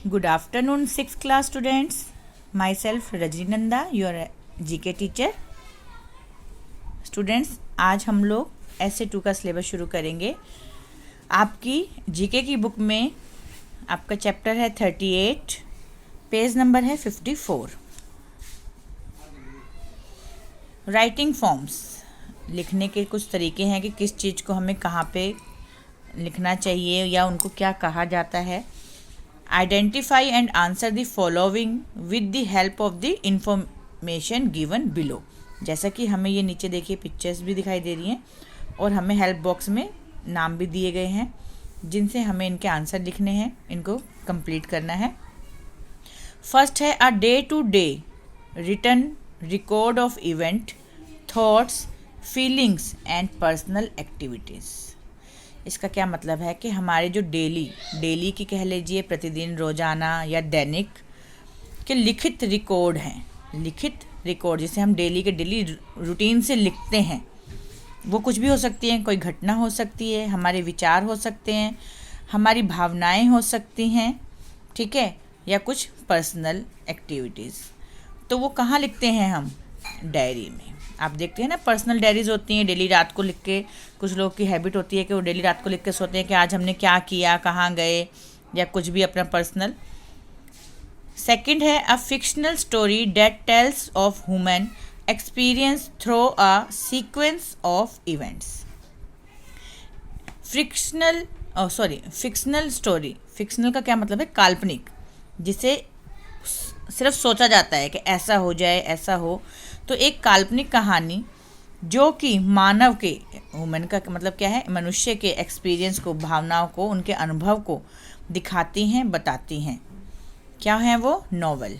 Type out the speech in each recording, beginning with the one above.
Good afternoon, 6th class students. Myself Rajninanda, your GK teacher. Students, आज हम लोग SA2 का सिलेबस शुरू करेंगे। आपकी GK की बुक में आपका चैप्टर है 38, पेज नंबर है 54। राइटिंग फॉर्म्स, लिखने के कुछ तरीके हैं कि किस चीज़ को हमें कहाँ पे लिखना चाहिए या उनको क्या कहा जाता है। Identify and answer the following with the help of the information given below. जैसा कि हमें ये नीचे देखिए पिक्चर्स भी दिखाई दे रही हैं और हमें हेल्प बॉक्स में नाम भी दिए गए हैं जिनसे हमें इनके आंसर लिखने हैं, इनको कंप्लीट करना है। फर्स्ट है a day to day written record of event, thoughts, feelings and personal activities. इसका क्या मतलब है कि हमारे जो डेली की कह लीजिए, प्रतिदिन, रोज़ाना या दैनिक के लिखित रिकॉर्ड हैं। लिखित रिकॉर्ड जिसे हम डेली रूटीन से लिखते हैं, वो कुछ भी हो सकती हैं। कोई घटना हो सकती है, हमारे विचार हो सकते हैं, हमारी भावनाएं हो सकती हैं, ठीक है, या कुछ पर्सनल एक्टिविटीज़। तो वो कहाँ लिखते हैं हम? डायरी में। आप देखते हैं ना, पर्सनल डायरीज होती हैं। डेली रात को लिख के, कुछ लोग की हैबिट होती है कि वो डेली रात को लिख के सोते हैं कि आज हमने क्या किया, कहाँ गए, या कुछ भी अपना पर्सनल। सेकंड है a fictional story that tells of human experience through a sequence of events. Fictional story, fictional का क्या मतलब है? काल्पनिक, जिसे सिर्फ सोचा जाता है कि ऐसा हो जाए, ऐसा हो। तो एक काल्पनिक कहानी जो कि मानव के, ह्यूमन का मतलब क्या है? मनुष्य के एक्सपीरियंस को, भावनाओं को, उनके अनुभव को दिखाती हैं, बताती हैं। क्या है वो? नॉवल।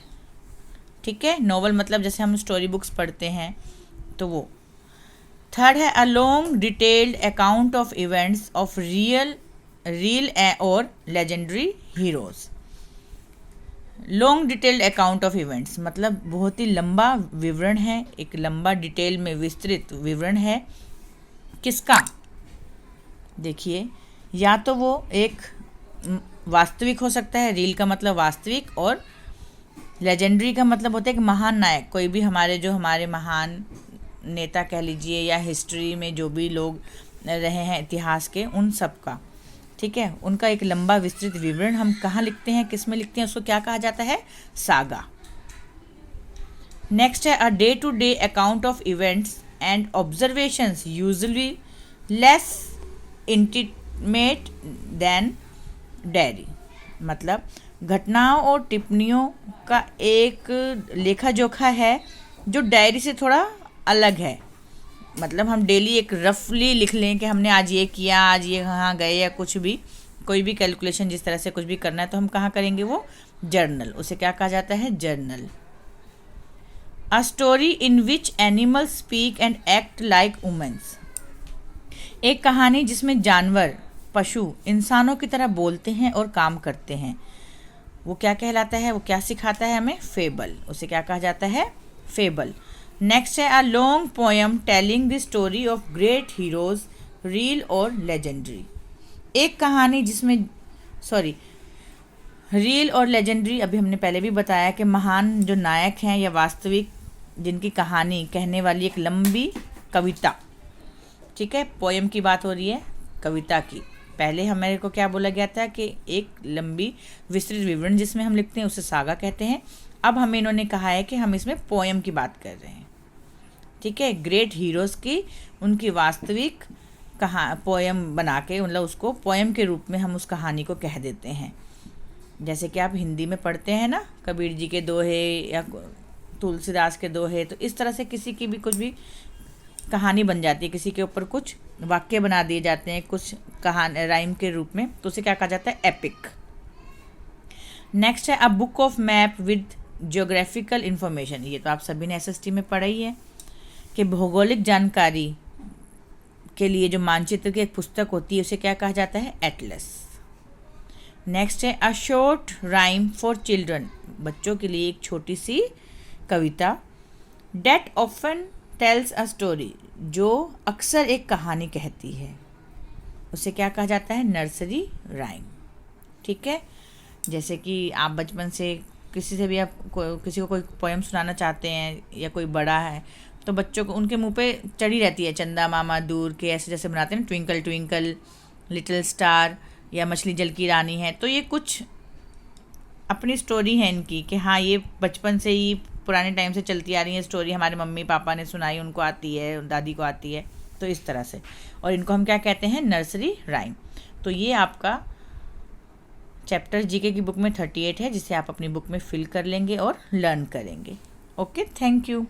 ठीक है, नॉवल मतलब जैसे हम स्टोरी बुक्स पढ़ते हैं तो वो। थर्ड है a long detailed account of events of real और legendary heroes. Long detailed account of events मतलब बहुत ही लंबा विवरण है, एक लंबा डिटेल में विस्तृत विवरण है। किसका? देखिए, या तो वो एक वास्तविक हो सकता है, रील का मतलब वास्तविक, और लेजेंडरी का मतलब होता है कि महान नायक, कोई भी हमारे महान नेता कह लीजिए, या हिस्ट्री में जो भी लोग रहे हैं इतिहास के, उन सब का, ठीक है, उनका एक लंबा विस्तृत विवरण हम कहाँ लिखते हैं, किस में लिखते हैं, उसको क्या कहा जाता है? सागा। नेक्स्ट है a day to day account of events and observations usually less intimate than diary. मतलब घटनाओं और टिप्पणियों का एक लेखा जोखा है जो डायरी से थोड़ा अलग है। मतलब हम डेली एक रफली लिख लें कि हमने आज ये किया, आज ये कहाँ गए, या कुछ भी, कोई भी कैलकुलेशन जिस तरह से कुछ भी करना है तो हम कहाँ करेंगे? वो जर्नल। उसे क्या कहा जाता है? Journal. A story in which animals speak and act like womens. एक कहानी जिसमें जानवर, पशु इंसानों की तरह बोलते हैं और काम करते हैं, वो क्या कहलाता है? वो क्या सिखाता है हमें? फेबल। उसे क्या कहा जाता है? फेबल। नेक्स्ट है a long poem telling the story of great heroes, real और लेजेंडरी। एक कहानी जिसमें, रियल और लेजेंडरी अभी हमने पहले भी बताया कि महान जो नायक हैं या वास्तविक, जिनकी कहानी कहने वाली एक लंबी कविता, ठीक है, पोएम की बात हो रही है, कविता की। पहले हमारे को क्या बोला गया था कि एक लंबी विस्तृत विवरण जिसमें हम लिखते हैं उसे सागा कहते हैं। अब हमें इन्होंने कहा है कि हम इसमें पोएम की बात कर रहे हैं, ठीक है, ग्रेट हीरोज़ की, उनकी वास्तविक पोएम बना के, मतलब उसको पोएम के रूप में हम उस कहानी को कह देते हैं। जैसे कि आप हिंदी में पढ़ते हैं ना, कबीर जी के दोहे या तुलसीदास के दोहे, तो इस तरह से किसी की भी कुछ भी कहानी बन जाती है, किसी के ऊपर कुछ वाक्य बना दिए जाते हैं कुछ कहानी राइम के रूप में, तो उसे क्या कहा जाता है? एपिक। नेक्स्ट है a book of map with geographical information. ये तो आप सभी ने SST में पढ़ा ही है कि भौगोलिक जानकारी के लिए जो मानचित्र की एक पुस्तक होती है उसे क्या कहा जाता है? एटलस। नेक्स्ट है a short rhyme for children. बच्चों के लिए एक छोटी सी कविता। That often tells a story, जो अक्सर एक कहानी कहती है, उसे क्या कहा जाता है? Nursery rhyme. ठीक है। जैसे कि आप बचपन से किसी से भी आप किसी को कोई पोएम सुनाना चाहते हैं या कोई बड़ा है, तो बच्चों को उनके मुंह पे चढ़ी रहती है चंदा मामा दूर के, ऐसे जैसे बनाते हैं ट्विंकल ट्विंकल लिटिल स्टार या मछली जल की रानी है। तो ये कुछ अपनी स्टोरी है इनकी कि हाँ ये बचपन से ही पुराने टाइम से चलती आ रही है स्टोरी, हमारे मम्मी पापा ने सुनाई, उनको आती है, दादी को आती है, तो इस तरह से। और इनको हम क्या कहते हैं, नर्सरी राइम। तो ये आपका चैप्टर जीके की बुक में 38 है, जिसे आप अपनी बुक में फिल कर लेंगे और लर्न करेंगे। Okay, thank you.